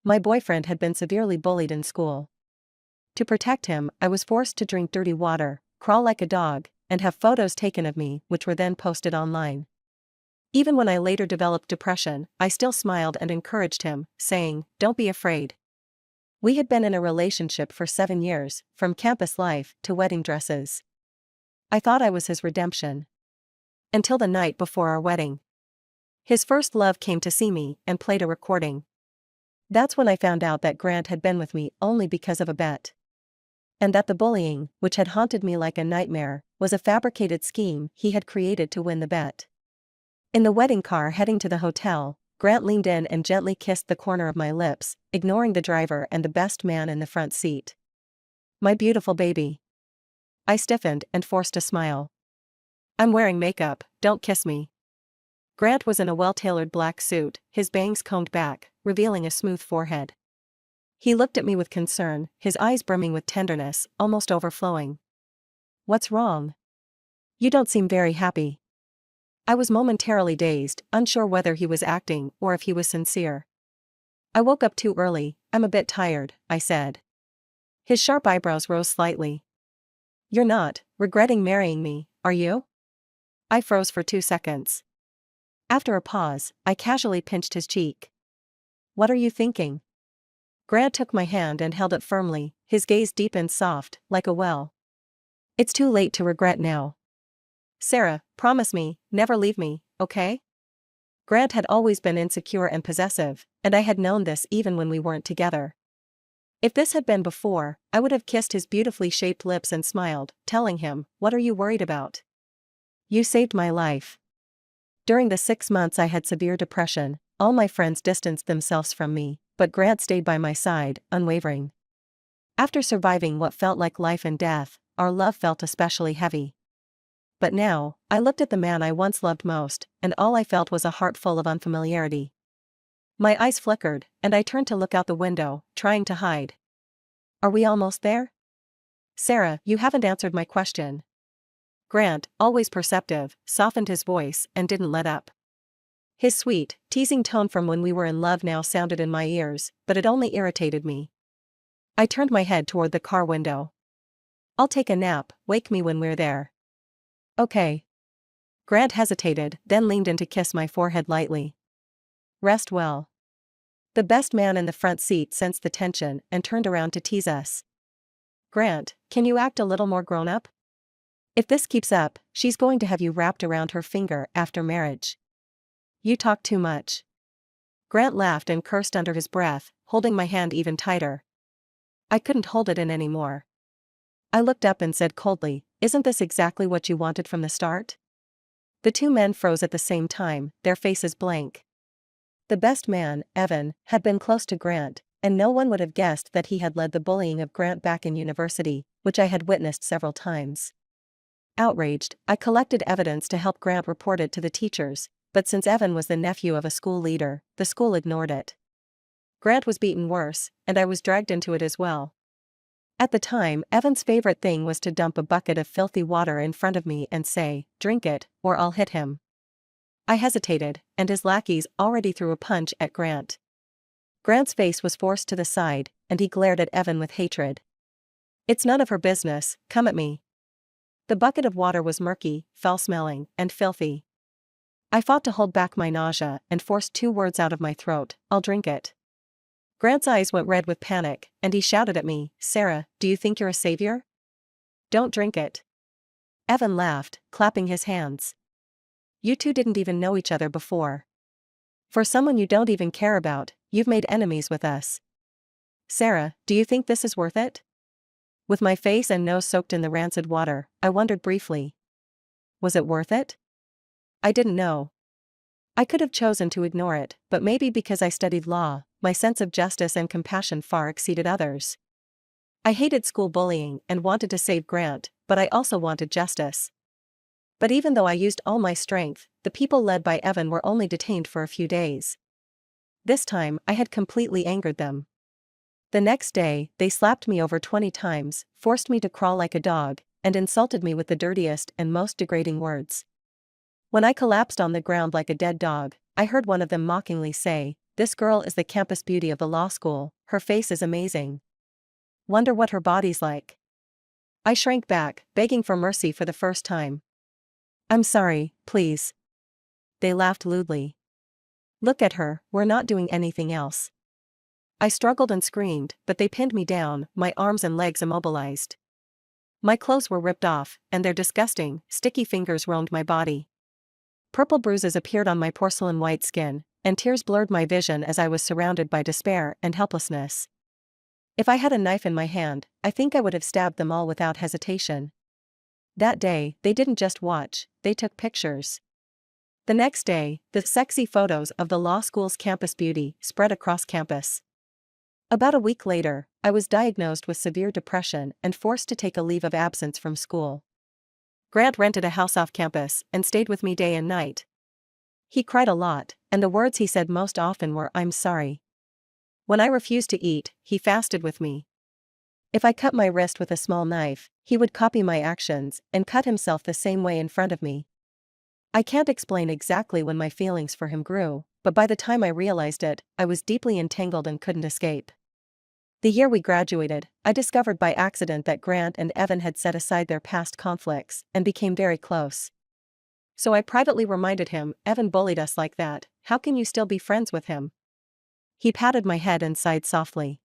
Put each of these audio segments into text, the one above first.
My boyfriend had been severely bullied in school. To protect him, I was forced to drink dirty water, crawl like a dog, and have photos taken of me, which were then posted online. Even when I later developed depression, I still smiled and encouraged him, saying, "Don't be afraid." We had been in a relationship for 7 years, from campus life to wedding dresses. I thought I was his redemption. Until the night before our wedding. His first love came to see me and played a recording. That's when I found out that Grant had been with me only because of a bet. And that the bullying, which had haunted me like a nightmare, was a fabricated scheme he had created to win the bet. In the wedding car heading to the hotel, Grant leaned in and gently kissed the corner of my lips, ignoring the driver and the best man in the front seat. "My beautiful baby." I stiffened and forced a smile. "I'm wearing makeup, don't kiss me." Grant was in a well-tailored black suit, his bangs combed back, revealing a smooth forehead. He looked at me with concern, his eyes brimming with tenderness, almost overflowing. "What's wrong? You don't seem very happy." I was momentarily dazed, unsure whether he was acting or if he was sincere. "I woke up too early, I'm a bit tired," I said. His sharp eyebrows rose slightly. "You're not regretting marrying me, are you?" I froze for 2 seconds. After a pause, I casually pinched his cheek. "What are you thinking?" Grant took my hand and held it firmly, his gaze deep and soft, like a well. "It's too late to regret now. Sarah, promise me, never leave me, okay?" Grant had always been insecure and possessive, and I had known this even when we weren't together. If this had been before, I would have kissed his beautifully shaped lips and smiled, telling him, "What are you worried about? You saved my life." During the 6 months I had severe depression, all my friends distanced themselves from me, but Grant stayed by my side, unwavering. After surviving what felt like life and death, our love felt especially heavy. But now, I looked at the man I once loved most, and all I felt was a heart full of unfamiliarity. My eyes flickered, and I turned to look out the window, trying to hide. "Are we almost there?" "Sarah, you haven't answered my question." Grant, always perceptive, softened his voice and didn't let up. His sweet, teasing tone from when we were in love now sounded in my ears, but it only irritated me. I turned my head toward the car window. "I'll take a nap, wake me when we're there." "Okay." Grant hesitated, then leaned in to kiss my forehead lightly. "Rest well." The best man in the front seat sensed the tension and turned around to tease us. "Grant, can you act a little more grown-up? If this keeps up, she's going to have you wrapped around her finger after marriage. You talk too much." Grant laughed and cursed under his breath, holding my hand even tighter. I couldn't hold it in anymore. I looked up and said coldly, "Isn't this exactly what you wanted from the start?" The two men froze at the same time, their faces blank. The best man, Evan, had been close to Grant, and no one would have guessed that he had led the bullying of Grant back in university, which I had witnessed several times. Outraged, I collected evidence to help Grant report it to the teachers, but since Evan was the nephew of a school leader, the school ignored it. Grant was beaten worse, and I was dragged into it as well. At the time, Evan's favorite thing was to dump a bucket of filthy water in front of me and say, "Drink it, or I'll hit him." I hesitated, and his lackeys already threw a punch at Grant. Grant's face was forced to the side, and he glared at Evan with hatred. "It's none of her business, come at me." The bucket of water was murky, foul-smelling, and filthy. I fought to hold back my nausea and forced 2 words out of my throat, "I'll drink it." Grant's eyes went red with panic, and he shouted at me, "Sarah, do you think you're a savior? Don't drink it." Evan laughed, clapping his hands. "You two didn't even know each other before. For someone you don't even care about, you've made enemies with us. Sarah, do you think this is worth it?" With my face and nose soaked in the rancid water, I wondered briefly. Was it worth it? I didn't know. I could have chosen to ignore it, but maybe because I studied law, my sense of justice and compassion far exceeded others. I hated school bullying and wanted to save Grant, but I also wanted justice. But even though I used all my strength, the people led by Evan were only detained for a few days. This time, I had completely angered them. The next day, they slapped me over 20 times, forced me to crawl like a dog, and insulted me with the dirtiest and most degrading words. When I collapsed on the ground like a dead dog, I heard one of them mockingly say, this girl is the campus beauty of the law school, her face is amazing. Wonder what her body's like. I shrank back, begging for mercy for the first time. I'm sorry, please. They laughed lewdly. Look at her, we're not doing anything else. I struggled and screamed, but they pinned me down, my arms and legs immobilized. My clothes were ripped off, and their disgusting, sticky fingers roamed my body. Purple bruises appeared on my porcelain white skin, and tears blurred my vision as I was surrounded by despair and helplessness. If I had a knife in my hand, I think I would have stabbed them all without hesitation. That day, they didn't just watch, they took pictures. The next day, the sexy photos of the law school's campus beauty spread across campus. About a week later, I was diagnosed with severe depression and forced to take a leave of absence from school. Grant rented a house off campus and stayed with me day and night. He cried a lot, and the words he said most often were, "I'm sorry." When I refused to eat, he fasted with me. If I cut my wrist with a small knife, he would copy my actions and cut himself the same way in front of me. I can't explain exactly when my feelings for him grew, but by the time I realized it, I was deeply entangled and couldn't escape. The year we graduated, I discovered by accident that Grant and Evan had set aside their past conflicts and became very close. So I privately reminded him, "Evan bullied us like that, how can you still be friends with him?" He patted my head and sighed softly.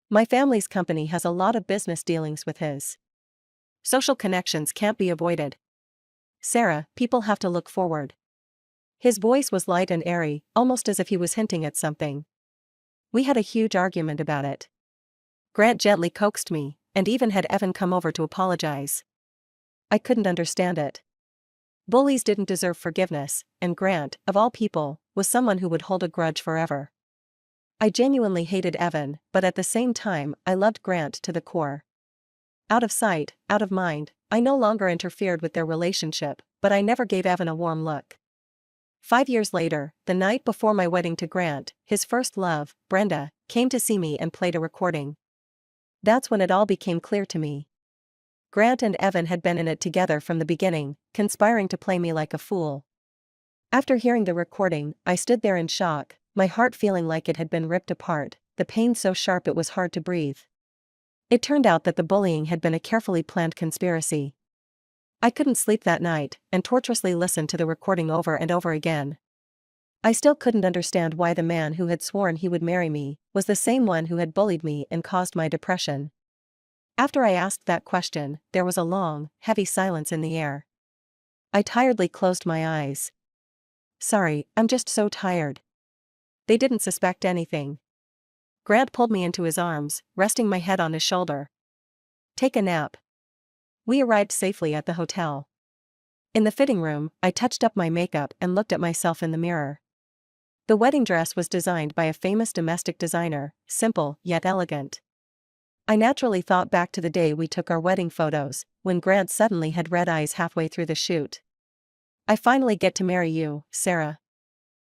My family's company has a lot of business dealings with his. Social connections can't be avoided. Sarah, people have to look forward. His voice was light and airy, almost as if he was hinting at something. We had a huge argument about it. Grant gently coaxed me, and even had Evan come over to apologize. I couldn't understand it. Bullies didn't deserve forgiveness, and Grant, of all people, was someone who would hold a grudge forever. I genuinely hated Evan, but at the same time, I loved Grant to the core. Out of sight, out of mind, I no longer interfered with their relationship, but I never gave Evan a warm look. 5 years later, the night before my wedding to Grant, his first love, Brenda, came to see me and played a recording. That's when it all became clear to me. Grant and Evan had been in it together from the beginning, conspiring to play me like a fool. After hearing the recording, I stood there in shock, my heart feeling like it had been ripped apart, the pain so sharp it was hard to breathe. It turned out that the bullying had been a carefully planned conspiracy. I couldn't sleep that night, and torturously listened to the recording over and over again. I still couldn't understand why the man who had sworn he would marry me was the same one who had bullied me and caused my depression. After I asked that question, there was a long, heavy silence in the air. I tiredly closed my eyes. Sorry, I'm just so tired. They didn't suspect anything. Grant pulled me into his arms, resting my head on his shoulder. Take a nap. We arrived safely at the hotel. In the fitting room, I touched up my makeup and looked at myself in the mirror. The wedding dress was designed by a famous domestic designer, simple yet elegant. I naturally thought back to the day we took our wedding photos, when Grant suddenly had red eyes halfway through the shoot. I finally get to marry you, Sarah.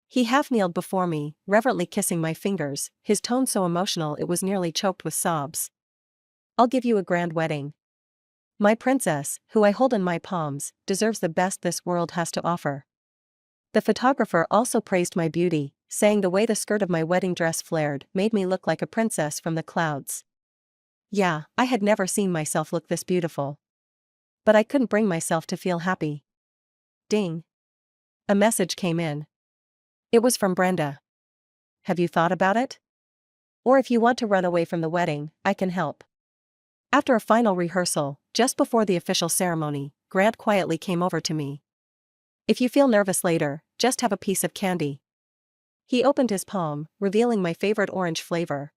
He half-kneeled before me, reverently kissing my fingers, his tone so emotional it was nearly choked with sobs. I'll give you a grand wedding. My princess, who I hold in my palms, deserves the best this world has to offer. The photographer also praised my beauty, saying the way the skirt of my wedding dress flared made me look like a princess from the clouds. Yeah, I had never seen myself look this beautiful. But I couldn't bring myself to feel happy. Ding. A message came in. It was from Brenda. Have you thought about it? Or if you want to run away from the wedding, I can help. After a final rehearsal, just before the official ceremony, Grant quietly came over to me. If you feel nervous later, just have a piece of candy. He opened his palm, revealing my favorite orange flavor.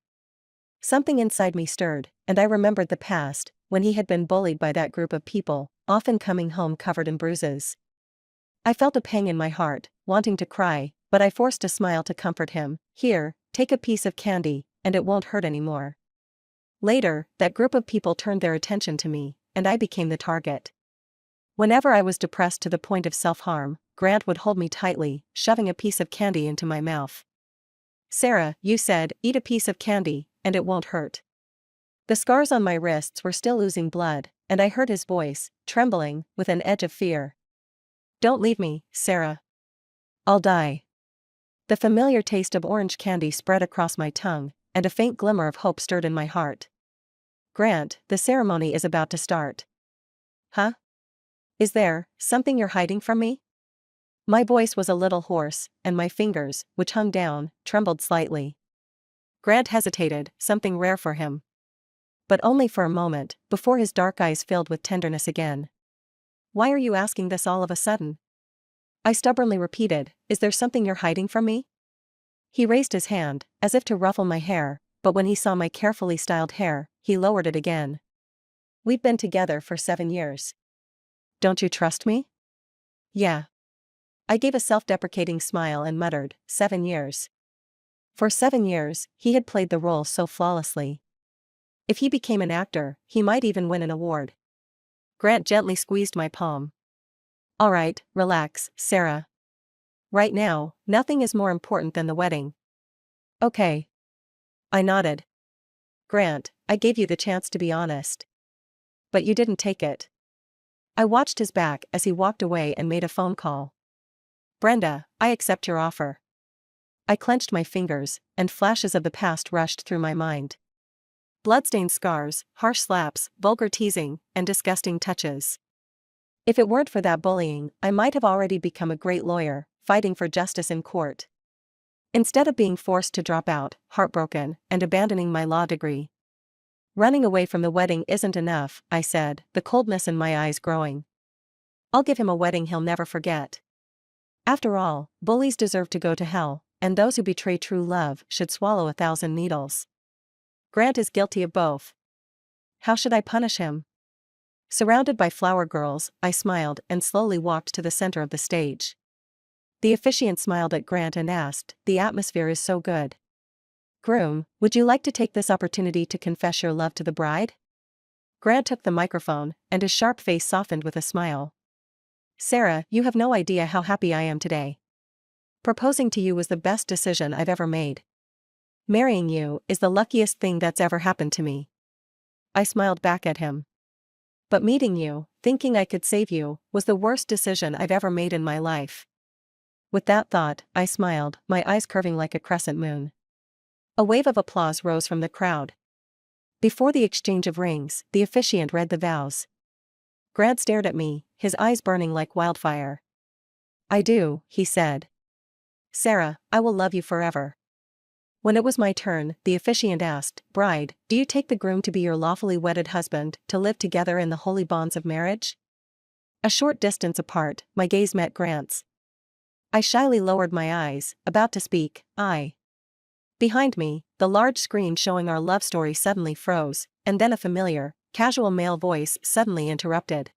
Something inside me stirred, and I remembered the past, when he had been bullied by that group of people, often coming home covered in bruises. I felt a pang in my heart, wanting to cry, but I forced a smile to comfort him. Here, take a piece of candy, and it won't hurt anymore. Later, that group of people turned their attention to me, and I became the target. Whenever I was depressed to the point of self-harm, Grant would hold me tightly, shoving a piece of candy into my mouth. Sarah, you said, eat a piece of candy, and it won't hurt. The scars on my wrists were still oozing blood, and I heard his voice, trembling, with an edge of fear. Don't leave me, Sarah. I'll die. The familiar taste of orange candy spread across my tongue, and a faint glimmer of hope stirred in my heart. Grant, the ceremony is about to start. Huh? Is there something you're hiding from me? My voice was a little hoarse, and my fingers, which hung down, trembled slightly. Grant hesitated, something rare for him. But only for a moment, before his dark eyes filled with tenderness again. Why are you asking this all of a sudden? I stubbornly repeated, is there something you're hiding from me? He raised his hand, as if to ruffle my hair, but when he saw my carefully styled hair, he lowered it again. We've been together for 7 years. Don't you trust me? Yeah. I gave a self-deprecating smile and muttered, 7 years. For 7 years, he had played the role so flawlessly. If he became an actor, he might even win an award. Grant gently squeezed my palm. All right, relax, Sarah. Right now, nothing is more important than the wedding. Okay. I nodded. Grant, I gave you the chance to be honest. But you didn't take it. I watched his back as he walked away and made a phone call. Brenda, I accept your offer. I clenched my fingers, and flashes of the past rushed through my mind. Bloodstained scars, harsh slaps, vulgar teasing, and disgusting touches. If it weren't for that bullying, I might have already become a great lawyer, fighting for justice in court. Instead of being forced to drop out, heartbroken, and abandoning my law degree. Running away from the wedding isn't enough, I said, the coldness in my eyes growing. I'll give him a wedding he'll never forget. After all, bullies deserve to go to hell, and those who betray true love should swallow 1,000 needles. Grant is guilty of both. How should I punish him? Surrounded by flower girls, I smiled and slowly walked to the center of the stage. The officiant smiled at Grant and asked, the atmosphere is so good. Groom, would you like to take this opportunity to confess your love to the bride? Grant took the microphone, and his sharp face softened with a smile. Sarah, you have no idea how happy I am today. Proposing to you was the best decision I've ever made. Marrying you is the luckiest thing that's ever happened to me. I smiled back at him. But meeting you, thinking I could save you, was the worst decision I've ever made in my life. With that thought, I smiled, my eyes curving like a crescent moon. A wave of applause rose from the crowd. Before the exchange of rings, the officiant read the vows. Grant stared at me, his eyes burning like wildfire. I do, he said. Sarah, I will love you forever. When it was my turn, the officiant asked, Bride, do you take the groom to be your lawfully wedded husband, to live together in the holy bonds of marriage? A short distance apart, my gaze met Grant's. I shyly lowered my eyes, about to speak, I. Behind me, the large screen showing our love story suddenly froze, and then a familiar, casual male voice suddenly interrupted.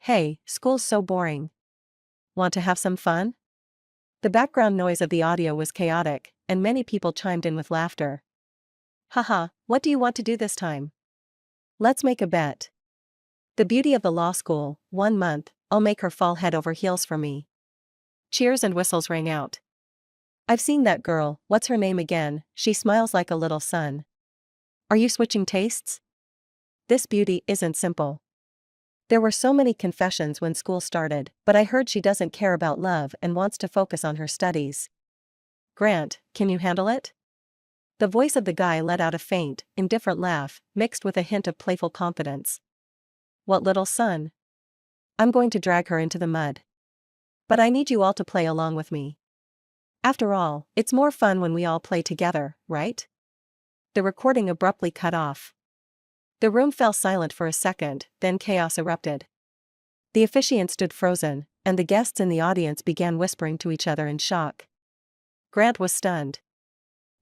Hey, school's so boring. Want to have some fun? The background noise of the audio was chaotic, and many people chimed in with laughter. Haha, what do you want to do this time? Let's make a bet. The beauty of the law school, 1 month, I'll make her fall head over heels for me. Cheers and whistles rang out. I've seen that girl, what's her name again, she smiles like a little sun. Are you switching tastes? This beauty isn't simple. There were so many confessions when school started, but I heard she doesn't care about love and wants to focus on her studies. Grant, can you handle it? The voice of the guy let out a faint, indifferent laugh, mixed with a hint of playful confidence. What little son? I'm going to drag her into the mud. But I need you all to play along with me. After all, it's more fun when we all play together, right? The recording abruptly cut off. The room fell silent for a second, then chaos erupted. The officiant stood frozen, and the guests in the audience began whispering to each other in shock. Grant was stunned.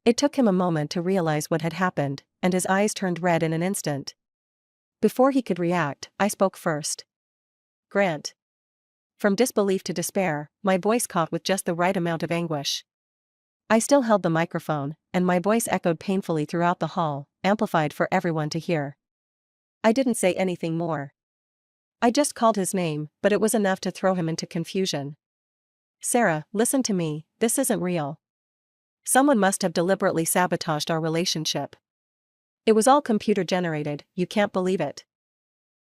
It took him a moment to realize what had happened, and his eyes turned red in an instant. Before he could react, I spoke first. Grant. From disbelief to despair, my voice caught with just the right amount of anguish. I still held the microphone, and my voice echoed painfully throughout the hall, amplified for everyone to hear. I didn't say anything more. I just called his name, but it was enough to throw him into confusion. Sarah, listen to me, this isn't real. Someone must have deliberately sabotaged our relationship. It was all computer-generated, you can't believe it.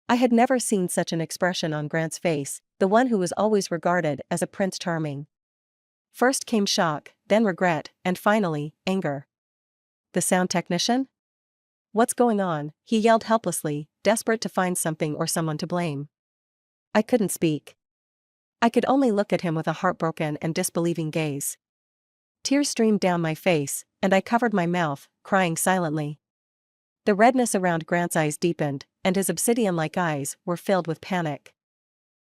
I had never seen such an expression on Grant's face, the one who was always regarded as a Prince Charming. First came shock, then regret, and finally, anger. The sound technician? What's going on? He yelled helplessly, desperate to find something or someone to blame. I couldn't speak. I could only look at him with a heartbroken and disbelieving gaze. Tears streamed down my face, and I covered my mouth, crying silently. The redness around Grant's eyes deepened, and his obsidian-like eyes were filled with panic.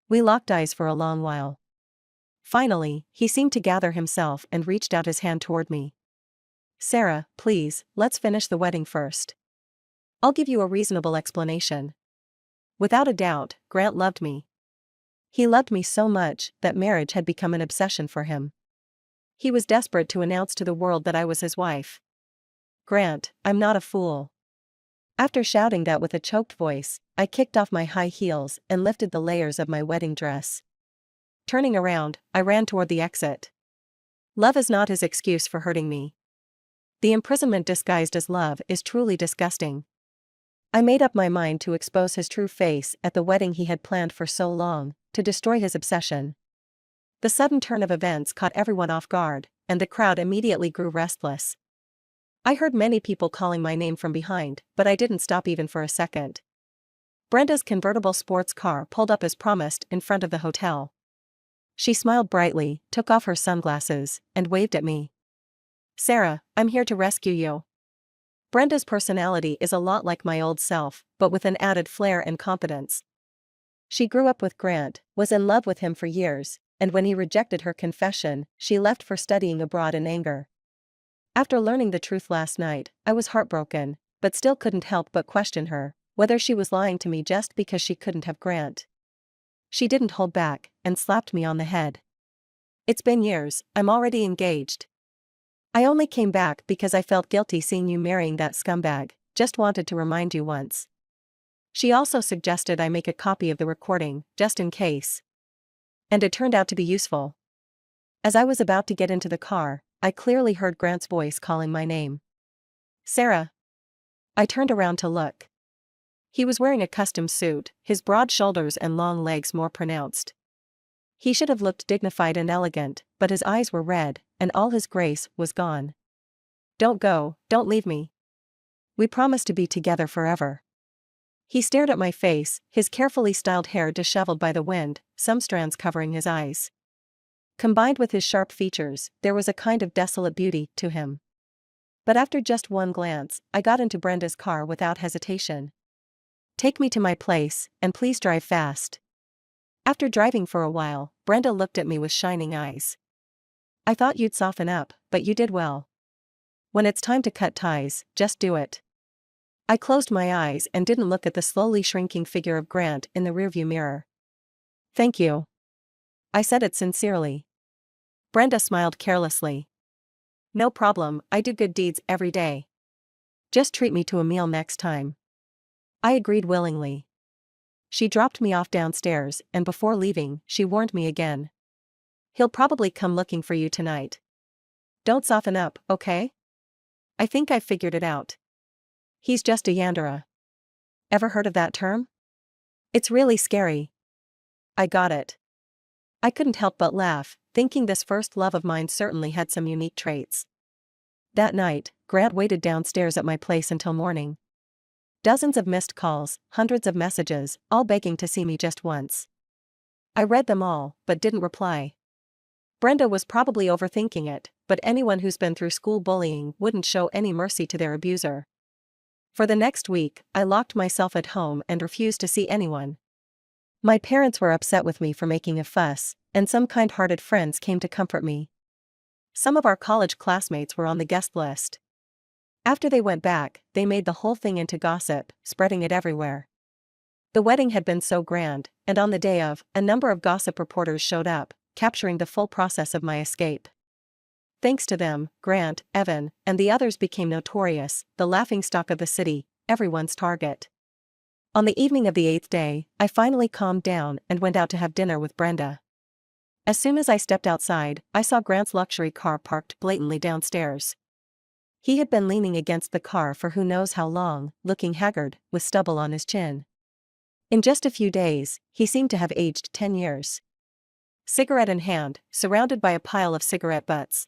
We locked eyes for a long while. Finally, he seemed to gather himself and reached out his hand toward me. Sarah, please, let's finish the wedding first. I'll give you a reasonable explanation. Without a doubt, Grant loved me. He loved me so much that marriage had become an obsession for him. He was desperate to announce to the world that I was his wife. Grant, I'm not a fool. After shouting that with a choked voice, I kicked off my high heels and lifted the layers of my wedding dress. Turning around, I ran toward the exit. Love is not his excuse for hurting me. The imprisonment disguised as love is truly disgusting. I made up my mind to expose his true face at the wedding he had planned for so long, to destroy his obsession. The sudden turn of events caught everyone off guard, and the crowd immediately grew restless. I heard many people calling my name from behind, but I didn't stop even for a second. Brenda's convertible sports car pulled up as promised in front of the hotel. She smiled brightly, took off her sunglasses, and waved at me. Sarah, I'm here to rescue you. Brenda's personality is a lot like my old self, but with an added flair and confidence. She grew up with Grant, was in love with him for years, and when he rejected her confession, she left for studying abroad in anger. After learning the truth last night, I was heartbroken, but still couldn't help but question her, whether she was lying to me just because she couldn't have Grant. She didn't hold back, and slapped me on the head. It's been years, I'm already engaged. I only came back because I felt guilty seeing you marrying that scumbag, just wanted to remind you once. She also suggested I make a copy of the recording, just in case. And it turned out to be useful. As I was about to get into the car, I clearly heard Grant's voice calling my name. Sarah. I turned around to look. He was wearing a custom suit, his broad shoulders and long legs more pronounced. He should have looked dignified and elegant, but his eyes were red, and all his grace was gone. Don't go, don't leave me. We promised to be together forever. He stared at my face, his carefully styled hair disheveled by the wind, some strands covering his eyes. Combined with his sharp features, there was a kind of desolate beauty to him. But after just one glance, I got into Brenda's car without hesitation. Take me to my place, and please drive fast. After driving for a while, Brenda looked at me with shining eyes. I thought you'd soften up, but you did well. When it's time to cut ties, just do it. I closed my eyes and didn't look at the slowly shrinking figure of Grant in the rearview mirror. Thank you. I said it sincerely. Brenda smiled carelessly. No problem, I do good deeds every day. Just treat me to a meal next time. I agreed willingly. She dropped me off downstairs, and before leaving, she warned me again. He'll probably come looking for you tonight. Don't soften up, okay? I think I figured it out. He's just a Yandere. Ever heard of that term? It's really scary. I got it. I couldn't help but laugh, thinking this first love of mine certainly had some unique traits. That night, Grant waited downstairs at my place until morning. Dozens of missed calls, hundreds of messages, all begging to see me just once. I read them all, but didn't reply. Brenda was probably overthinking it, but anyone who's been through school bullying wouldn't show any mercy to their abuser. For the next week, I locked myself at home and refused to see anyone. My parents were upset with me for making a fuss, and some kind-hearted friends came to comfort me. Some of our college classmates were on the guest list. After they went back, they made the whole thing into gossip, spreading it everywhere. The wedding had been so grand, and on the day of, a number of gossip reporters showed up, capturing the full process of my escape. Thanks to them, Grant, Evan, and the others became notorious, the laughingstock of the city, everyone's target. On the evening of the 8th day, I finally calmed down and went out to have dinner with Brenda. As soon as I stepped outside, I saw Grant's luxury car parked blatantly downstairs. He had been leaning against the car for who knows how long, looking haggard, with stubble on his chin. In just a few days, he seemed to have aged 10 years. cigarette in hand, surrounded by a pile of cigarette butts.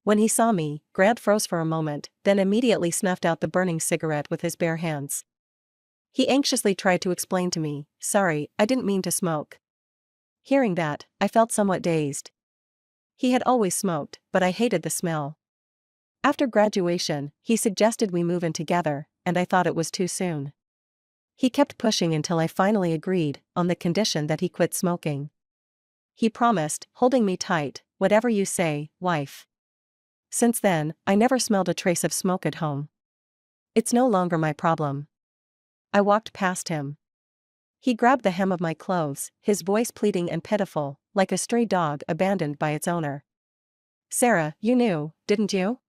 When he saw me, Grant froze for a moment, then immediately snuffed out the burning cigarette with his bare hands. He anxiously tried to explain to me, "Sorry, I didn't mean to smoke." Hearing that, I felt somewhat dazed. He had always smoked, but I hated the smell. After graduation, he suggested we move in together, and I thought it was too soon. He kept pushing until I finally agreed, on the condition that he quit smoking. He promised, holding me tight, "Whatever you say, wife." Since then, I never smelled a trace of smoke at home. It's no longer my problem. I walked past him. He grabbed the hem of my clothes, his voice pleading and pitiful, like a stray dog abandoned by its owner. "Sarah, you knew, didn't you?"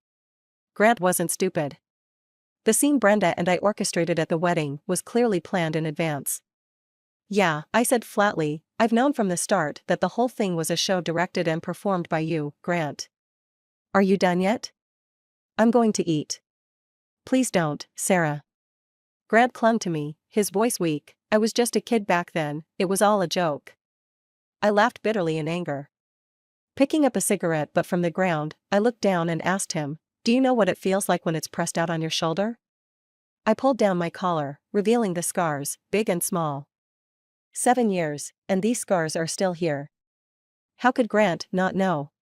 Grant wasn't stupid. The scene Brenda and I orchestrated at the wedding was clearly planned in advance. "Yeah," I said flatly, "I've known from the start that the whole thing was a show directed and performed by you, Grant." "Are you done yet?" "I'm going to eat." "Please don't, Sarah." Grant clung to me, his voice weak. "I was just a kid back then, it was all a joke." I laughed bitterly in anger. Picking up a cigarette butt from the ground, I looked down and asked him, "Do you know what it feels like when it's pressed out on your shoulder?" I pulled down my collar, revealing the scars, big and small. 7 years, and these scars are still here. How could Grant not know?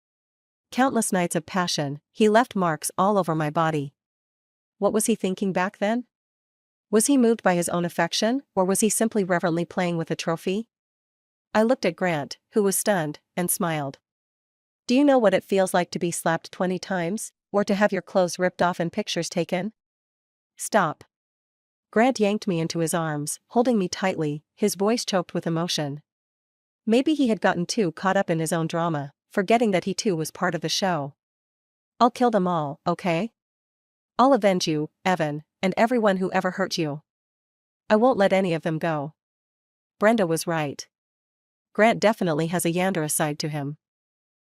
Countless nights of passion, he left marks all over my body. What was he thinking back then? Was he moved by his own affection, or was he simply reverently playing with a trophy? I looked at Grant, who was stunned, and smiled. "Do you know what it feels like to be slapped 20 times, or to have your clothes ripped off and pictures taken?" "Stop." Grant yanked me into his arms, holding me tightly, his voice choked with emotion. Maybe he had gotten too caught up in his own drama, forgetting that he too was part of the show. "I'll kill them all, okay? I'll avenge you, Evan, and everyone who ever hurt you. I won't let any of them go." Brenda was right. Grant definitely has a Yandere side to him.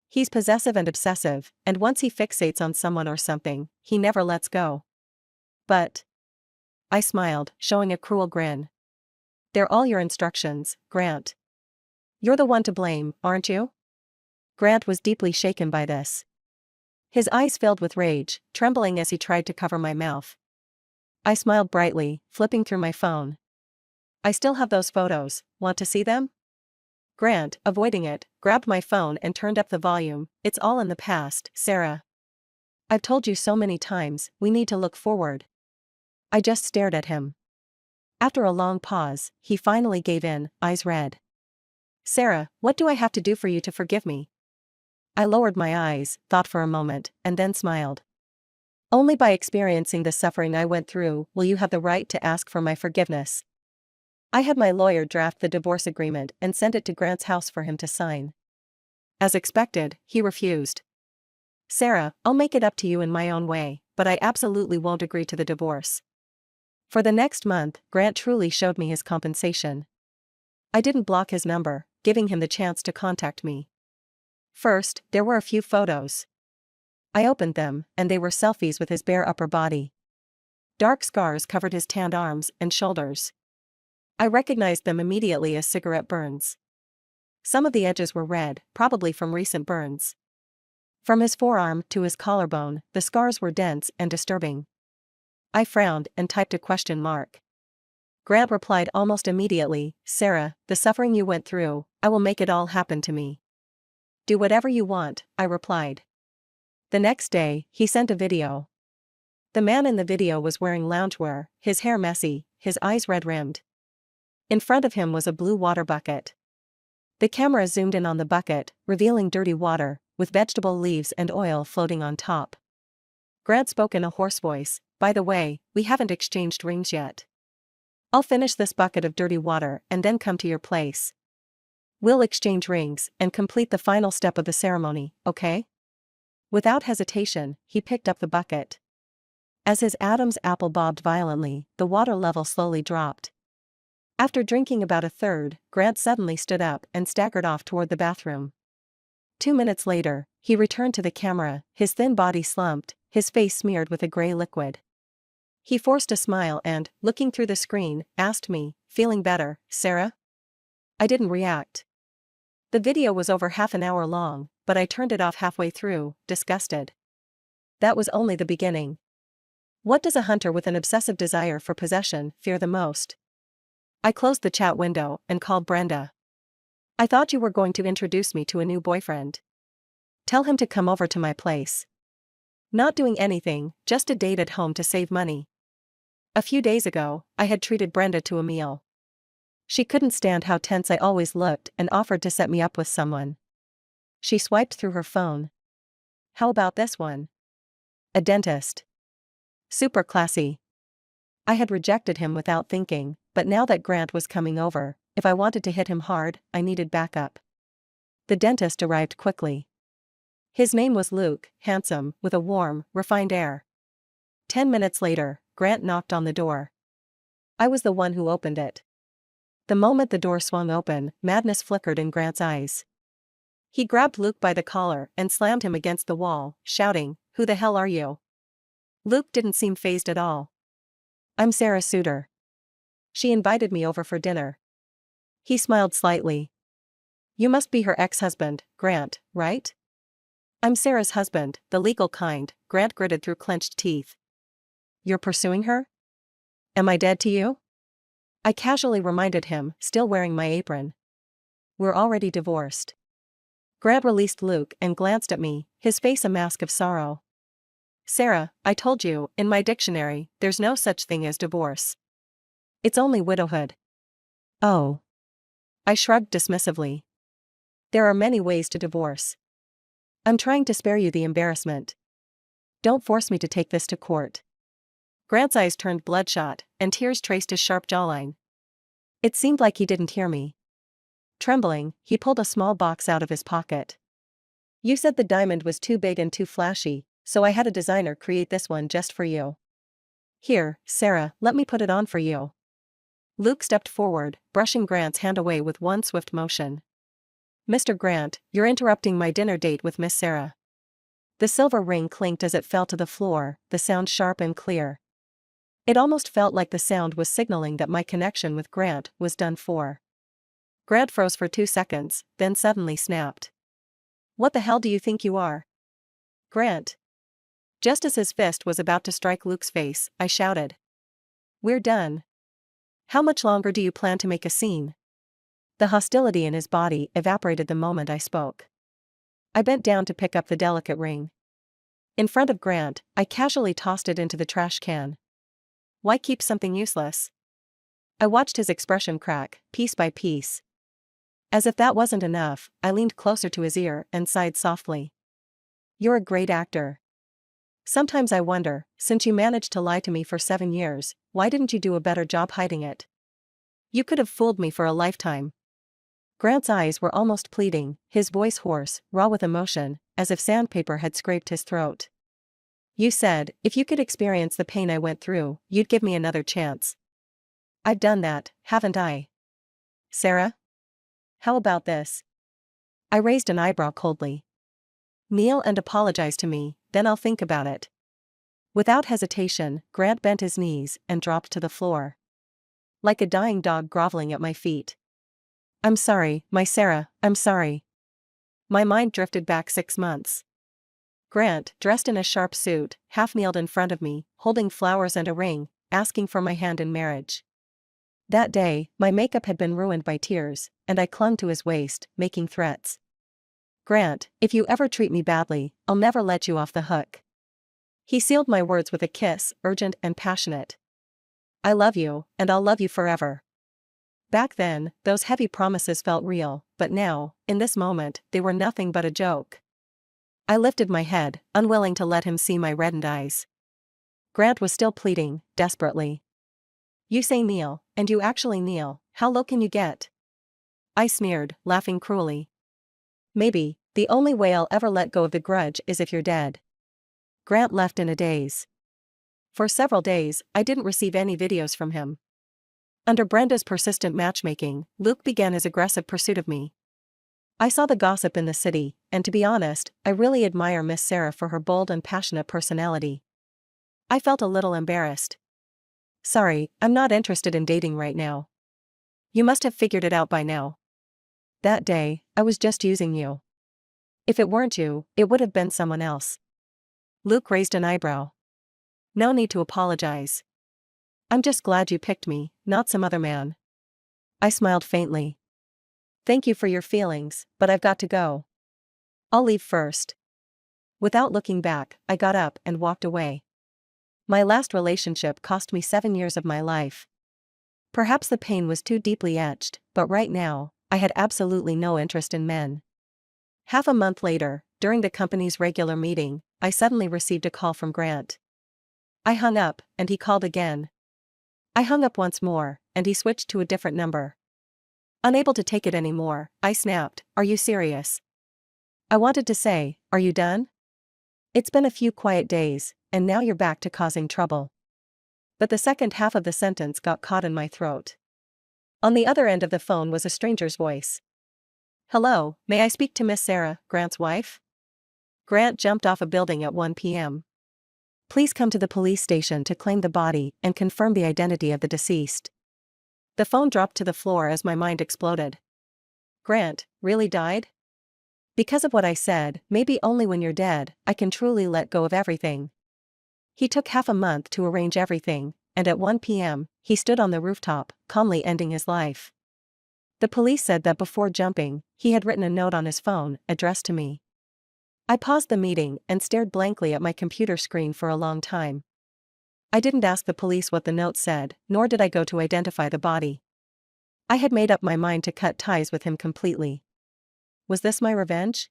He's possessive and obsessive, and once he fixates on someone or something, he never lets go. But I smiled, showing a cruel grin. "They're all your instructions, Grant. You're the one to blame, aren't you?" Grant was deeply shaken by this. His eyes filled with rage, trembling as he tried to cover my mouth. I smiled brightly, flipping through my phone. "I still have those photos, want to see them?" Grant, avoiding it, grabbed my phone and turned up the volume. "It's all in the past, Sarah. I've told you so many times, we need to look forward." I just stared at him. After a long pause, he finally gave in, eyes red. "Sarah, what do I have to do for you to forgive me?" I lowered my eyes, thought for a moment, and then smiled. "Only by experiencing the suffering I went through will you have the right to ask for my forgiveness." I had my lawyer draft the divorce agreement and send it to Grant's house for him to sign. As expected, he refused. "Sarah, I'll make it up to you in my own way, but I absolutely won't agree to the divorce." For the next month, Grant truly showed me his compensation. I didn't block his number, giving him the chance to contact me. First, there were a few photos. I opened them, and they were selfies with his bare upper body. Dark scars covered his tanned arms and shoulders. I recognized them immediately as cigarette burns. Some of the edges were red, probably from recent burns. From his forearm to his collarbone, the scars were dense and disturbing. I frowned and typed a question mark. Grant replied almost immediately, "Sarah, the suffering you went through, I will make it all happen to me." "Do whatever you want," I replied. The next day, he sent a video. The man in the video was wearing loungewear, his hair messy, his eyes red-rimmed. In front of him was a blue water bucket. The camera zoomed in on the bucket, revealing dirty water, with vegetable leaves and oil floating on top. Grant spoke in a hoarse voice, "By the way, we haven't exchanged rings yet. I'll finish this bucket of dirty water and then come to your place. We'll exchange rings and complete the final step of the ceremony, okay?" Without hesitation, he picked up the bucket. As his Adam's apple bobbed violently, the water level slowly dropped. After drinking about a third, Grant suddenly stood up and staggered off toward the bathroom. 2 minutes later, he returned to the camera, his thin body slumped, his face smeared with a gray liquid. He forced a smile and, looking through the screen, asked me, "Feeling better, Sarah?" I didn't react. The video was over half an hour long, but I turned it off halfway through, disgusted. That was only the beginning. What does a hunter with an obsessive desire for possession fear the most? I closed the chat window and called Brenda. I thought you were going to introduce me to a new boyfriend. Tell him to come over to my place. Not doing anything, just a date at home to save money. A few days ago, I had treated Brenda to a meal. She couldn't stand how tense I always looked and offered to set me up with someone. She swiped through her phone. How about this one? A dentist. Super classy. I had rejected him without thinking, but now that Grant was coming over, if I wanted to hit him hard, I needed backup. The dentist arrived quickly. His name was Luke, handsome, with a warm, refined air. 10 minutes later, Grant knocked on the door. I was the one who opened it. The moment the door swung open, madness flickered in Grant's eyes. He grabbed Luke by the collar and slammed him against the wall, shouting, "Who the hell are you?" Luke didn't seem fazed at all. "I'm Sarah Suter. She invited me over for dinner." He smiled slightly. "You must be her ex-husband, Grant, right?" "I'm Sarah's husband, the legal kind," Grant gritted through clenched teeth. "You're pursuing her? Am I dead to you?" I casually reminded him, still wearing my apron. "We're already divorced." Grant released Luke and glanced at me, his face a mask of sorrow. "Sarah, I told you, in my dictionary, there's no such thing as divorce. It's only widowhood." "Oh." I shrugged dismissively. "There are many ways to divorce. I'm trying to spare you the embarrassment. Don't force me to take this to court." Grant's eyes turned bloodshot, and tears traced his sharp jawline. It seemed like he didn't hear me. Trembling, he pulled a small box out of his pocket. "You said the diamond was too big and too flashy, so I had a designer create this one just for you. Here, Sarah, let me put it on for you." Luke stepped forward, brushing Grant's hand away with one swift motion. "Mr. Grant, you're interrupting my dinner date with Miss Sarah." The silver ring clinked as it fell to the floor, the sound sharp and clear. It almost felt like the sound was signaling that my connection with Grant was done for. Grant froze for 2 seconds, then suddenly snapped. "What the hell do you think you are?" "Grant." Just as his fist was about to strike Luke's face, I shouted. "We're done. How much longer do you plan to make a scene?" The hostility in his body evaporated the moment I spoke. I bent down to pick up the delicate ring. In front of Grant, I casually tossed it into the trash can. Why keep something useless? I watched his expression crack, piece by piece. As if that wasn't enough, I leaned closer to his ear and sighed softly. "You're a great actor. Sometimes I wonder, since you managed to lie to me for 7 years, why didn't you do a better job hiding it? You could have fooled me for a lifetime." Grant's eyes were almost pleading, his voice hoarse, raw with emotion, as if sandpaper had scraped his throat. "You said, if you could experience the pain I went through, you'd give me another chance. I've done that, haven't I? Sarah? How about this?" I raised an eyebrow coldly. "Kneel and apologize to me, then I'll think about it." Without hesitation, Grant bent his knees and dropped to the floor. Like a dying dog groveling at my feet. "I'm sorry, my Sarah, I'm sorry." My mind drifted back 6 months. Grant, dressed in a sharp suit, half-kneeled in front of me, holding flowers and a ring, asking for my hand in marriage. That day, my makeup had been ruined by tears, and I clung to his waist, making threats. "Grant, if you ever treat me badly, I'll never let you off the hook." He sealed my words with a kiss, urgent and passionate. "I love you, and I'll love you forever." Back then, those heavy promises felt real, but now, in this moment, they were nothing but a joke. I lifted my head, unwilling to let him see my reddened eyes. Grant was still pleading, desperately. "You say kneel, and you actually kneel, how low can you get?" I sneered, laughing cruelly. "Maybe, the only way I'll ever let go of the grudge is if you're dead." Grant left in a daze. For several days, I didn't receive any videos from him. Under Brenda's persistent matchmaking, Luke began his aggressive pursuit of me. I saw the gossip in the city, and to be honest, I really admire Miss Sarah for her bold and passionate personality. I felt a little embarrassed. "Sorry, I'm not interested in dating right now. You must have figured it out by now." That day, I I was just using you. If it weren't you, it would have been someone else. Luke raised an eyebrow. No need to apologize. I'm just glad you picked me, not some other man. I smiled faintly. Thank you for your feelings, but I've got to go. I'll leave first. Without looking back, I got up and walked away. My last relationship cost me 7 years of my life. Perhaps the pain was too deeply etched, but right now, I had absolutely no interest in men. Half a month later, during the company's regular meeting, I suddenly received a call from Grant. I hung up, and he called again. I hung up once more, and he switched to a different number. Unable to take it anymore, I snapped, "Are you serious?" I wanted to say, "Are you done? It's been a few quiet days, and now you're back to causing trouble." But the second half of the sentence got caught in my throat. On the other end of the phone was a stranger's voice. "Hello, may I speak to Miss Sarah, Grant's wife?" Grant jumped off a building at 1 p.m. Please come to the police station to claim the body and confirm the identity of the deceased. The phone dropped to the floor as my mind exploded. Grant, really died? Because of what I said, maybe only when you're dead, I can truly let go of everything. He took half a month to arrange everything, and at 1 p.m., he stood on the rooftop, calmly ending his life. The police said that before jumping, he had written a note on his phone, addressed to me. I paused the meeting and stared blankly at my computer screen for a long time. I didn't ask the police what the note said, nor did I go to identify the body. I had made up my mind to cut ties with him completely. Was this my revenge?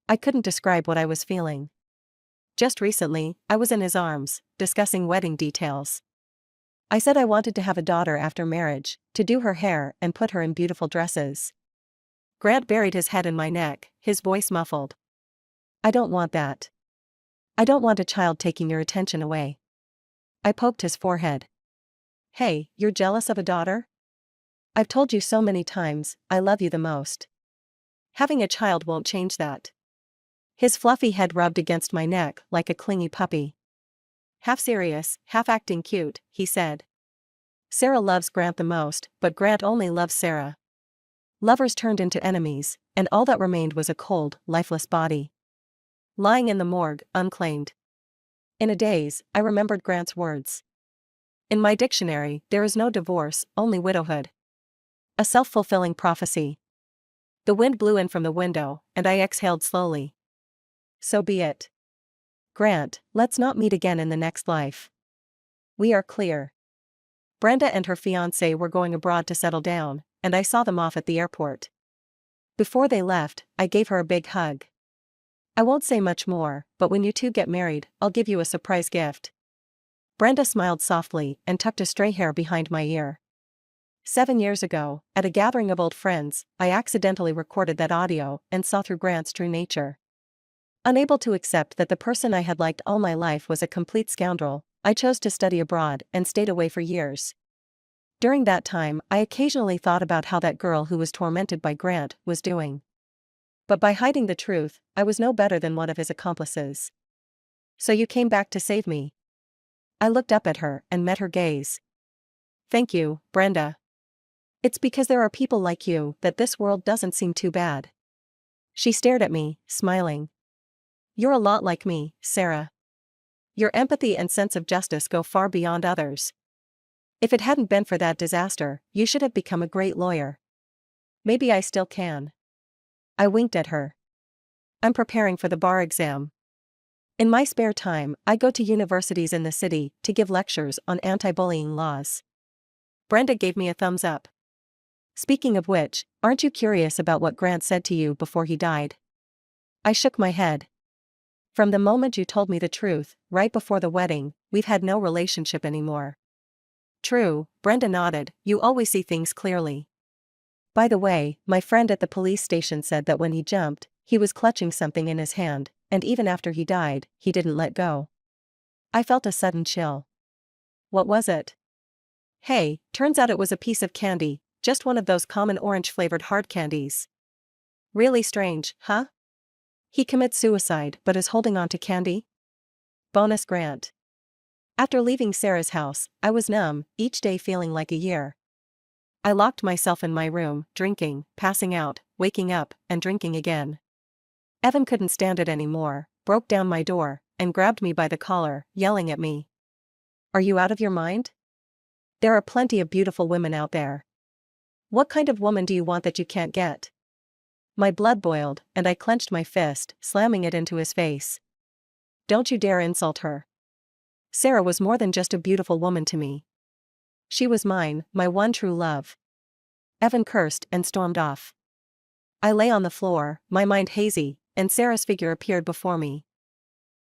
I couldn't describe what I was feeling. Just recently, I was in his arms, discussing wedding details. I said I wanted to have a daughter after marriage, to do her hair and put her in beautiful dresses. Grant buried his head in my neck, his voice muffled. I don't want that. I don't want a child taking your attention away. I poked his forehead. Hey, you're jealous of a daughter? I've told you so many times, I love you the most. Having a child won't change that. His fluffy head rubbed against my neck like a clingy puppy. Half serious, half acting cute, he said. Sarah loves Grant the most, but Grant only loves Sarah. Lovers turned into enemies, and all that remained was a cold, lifeless body. Lying in the morgue, unclaimed. In a daze, I remembered Grant's words. In my dictionary, there is no divorce, only widowhood. A self-fulfilling prophecy. The wind blew in from the window, and I exhaled slowly. So be it. Grant, let's not meet again in the next life. We are clear. Brenda and her fiancé were going abroad to settle down, and I saw them off at the airport. Before they left, I gave her a big hug. I won't say much more, but when you two get married, I'll give you a surprise gift. Brenda smiled softly and tucked a stray hair behind my ear. 7 years ago, at a gathering of old friends, I accidentally recorded that audio and saw through Grant's true nature. Unable to accept that the person I had liked all my life was a complete scoundrel, I chose to study abroad and stayed away for years. During that time, I occasionally thought about how that girl who was tormented by Grant was doing. But by hiding the truth, I was no better than one of his accomplices. So you came back to save me? I looked up at her and met her gaze. Thank you, Brenda. It's because there are people like you that this world doesn't seem too bad. She stared at me, smiling. You're a lot like me, Sarah. Your empathy and sense of justice go far beyond others. If it hadn't been for that disaster, you should have become a great lawyer. Maybe I still can. I winked at her. I'm preparing for the bar exam. In my spare time, I go to universities in the city to give lectures on anti-bullying laws. Brenda gave me a thumbs up. Speaking of which, aren't you curious about what Grant said to you before he died? I shook my head. From the moment you told me the truth, right before the wedding, we've had no relationship anymore. True, Brenda nodded, you always see things clearly. By the way, my friend at the police station said that when he jumped, he was clutching something in his hand, and even after he died, he didn't let go. I felt a sudden chill. What was it? Hey, turns out it was a piece of candy, just one of those common orange-flavored hard candies. Really strange, huh? He commits suicide but is holding on to candy? Bonus Grant. After leaving Sarah's house, I was numb, each day feeling like a year. I locked myself in my room, drinking, passing out, waking up, and drinking again. Evan couldn't stand it anymore, broke down my door, and grabbed me by the collar, yelling at me. Are you out of your mind? There are plenty of beautiful women out there. What kind of woman do you want that you can't get? My blood boiled, and I clenched my fist, slamming it into his face. Don't you dare insult her. Sarah was more than just a beautiful woman to me. She was mine, my one true love. Evan cursed and stormed off. I lay on the floor, my mind hazy, and Sarah's figure appeared before me.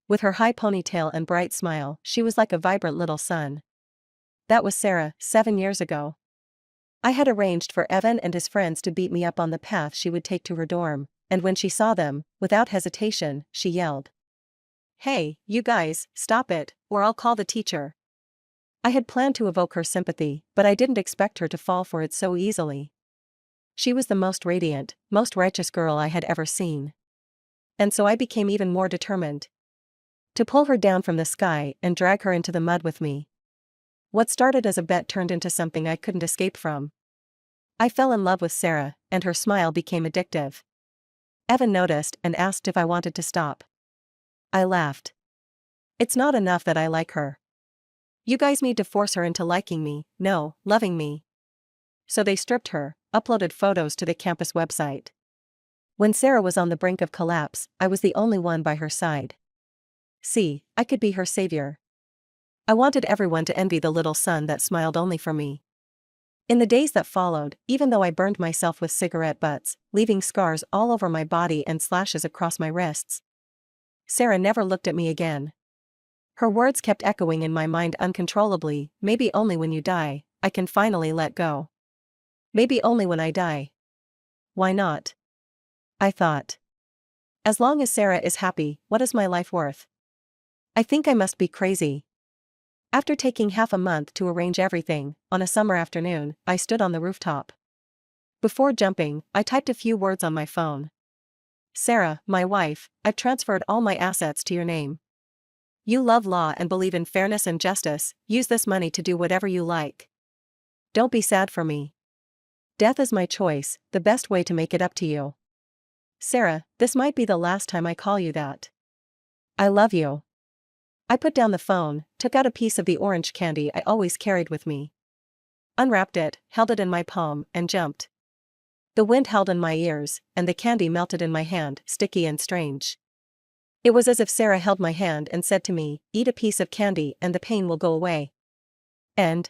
With her high ponytail and bright smile, she was like a vibrant little sun. That was Sarah, 7 years ago. I had arranged for Evan and his friends to beat me up on the path she would take to her dorm, and when she saw them, without hesitation, she yelled. Hey, you guys, stop it, or I'll call the teacher. I had planned to evoke her sympathy, but I didn't expect her to fall for it so easily. She was the most radiant, most righteous girl I had ever seen. And so I became even more determined to pull her down from the sky and drag her into the mud with me. What started as a bet turned into something I couldn't escape from. I fell in love with Sarah, and her smile became addictive. Evan noticed and asked if I wanted to stop. I laughed. It's not enough that I like her. You guys need to force her into liking me, no, loving me. So they stripped her, uploaded photos to the campus website. When Sarah was on the brink of collapse, I was the only one by her side. See, I could be her savior. I wanted everyone to envy the little sun that smiled only for me. In the days that followed, even though I burned myself with cigarette butts, leaving scars all over my body and slashes across my wrists, Sarah never looked at me again. Her words kept echoing in my mind uncontrollably, maybe only when you die, I can finally let go. Maybe only when I die. Why not? I thought. As long as Sarah is happy, what is my life worth? I think I must be crazy. After taking half a month to arrange everything, on a summer afternoon, I stood on the rooftop. Before jumping, I typed a few words on my phone. Sarah, my wife, I've transferred all my assets to your name. You love law and believe in fairness and justice, use this money to do whatever you like. Don't be sad for me. Death is my choice, the best way to make it up to you. Sarah, this might be the last time I call you that. I love you. I put down the phone, took out a piece of the orange candy I always carried with me. Unwrapped it, held it in my palm, and jumped. The wind howled in my ears, and the candy melted in my hand, sticky and strange. It was as if Sarah held my hand and said to me, eat a piece of candy and the pain will go away. And,